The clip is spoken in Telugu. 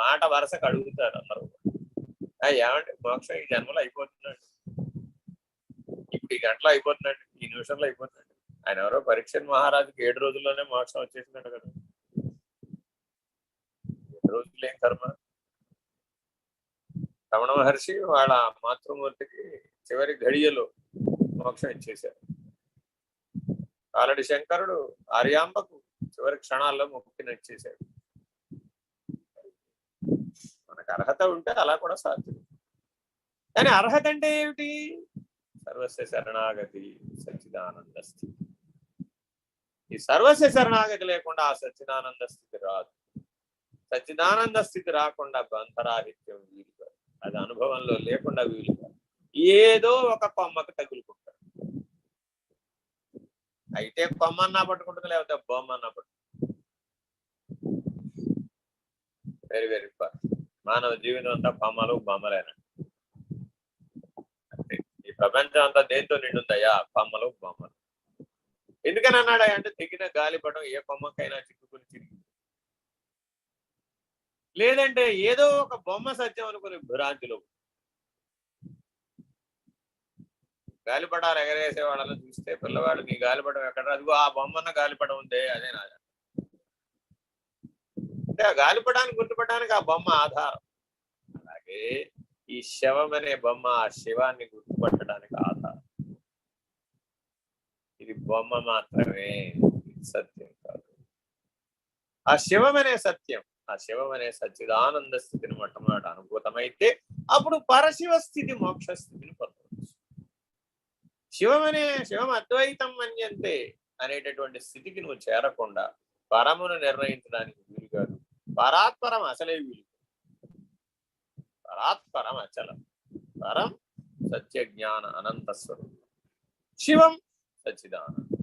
మాట వరుసకు అడుగుతారు అందరూ. ఏమంటే మోక్షం ఈ జన్మలో అయిపోతుందండి, ఇప్పుడు ఈ గంటలో అయిపోతుందండి, ఈ నిమిషంలో అయిపోతుందండి. ఆయన ఎవరో పరీక్షణ్ మహారాజుకి 7 రోజుల్లోనే మోక్షం వచ్చేసిందంట కదా. 7 రోజులు ఏం కర్మ. రమణ మహర్షి వాళ్ళ మాతృమూర్తికి చివరి ఘడియలో మోక్షం ఇచ్చేశారు. కాలడి శంకరుడు ఆర్యాంబకు చివరి క్షణాల్లో ముక్తిని ఇచ్చేశాడు. మనకు అర్హత ఉంటే అలా కూడా సాధ్యం. కానీ అర్హత అంటే ఏమిటి? సర్వస్య శరణాగతి సచ్చిదానంద స్థితి. ఈ సర్వస్య శరణాగతి లేకుండా ఆ సచ్చిదానంద స్థితి రాదు. సచ్చిదానంద స్థితి రాకుండా బంధరాహిత్యం వీలు కాదు. అది అనుభవంలో లేకుండా వీలు కాదు. ఏదో ఒక కొమ్మకు తగులుకుంటాడు. అయితే కొమ్మన్నా పట్టుకుంటుంది, లేకపోతే బొమ్మన్నా పట్టుకుంటుంది. Very very important. మానవ జీవితం అంతా కొమ్మలు బొమ్మలేనండి. అంటే ఈ ప్రపంచం అంతా దేంతో నిండుందయ్యా? కొమ్మలు బొమ్మలు. ఎందుకని అన్నాడా అంటే తెగిన గాలిపటం ఏ కొమ్మకైనా చిక్కుకుని తిరిగి, లేదంటే ఏదో ఒక బొమ్మ సత్యం అనుకుని భ్రాంతిలో. గాలిపటాలు ఎగరేసే వాళ్ళని చూస్తే పిల్లవాడు నీ గాలిపటం ఎక్కడ, అదిగో ఆ బొమ్మన్న గాలిపటం ఉందే అదే నా. అంటే ఆ గాలిపటాన్ని గుర్తుపడడానికి ఆ బొమ్మ ఆధారం. అలాగే ఈ శవం అనే బొమ్మ ఆ శివాన్ని గుర్తుపట్టడానికి ఆధారం. ఇది బొమ్మ మాత్రమే, సత్యం కాదు. ఆ శివం అనే సత్యం, ఆ శివం అనే సచ్చిదానంద స్థితిని మొట్టమొదటి అనుభూతమైతే అప్పుడు పరశివ స్థితి మోక్ష స్థితిని పొందవచ్చు. శివం అద్వైతం మన్యంతే అనేటటువంటి స్థితికి నువ్వు చేరకుండా పరమును నిర్ణయించడానికి వీలు కాదు. పరాత్పరం అసలే వీలు. పరాత్పరం అచలం. పరం సత్య జ్ఞాన అనంత స్వరూపం, శివం సచ్చిదానంద.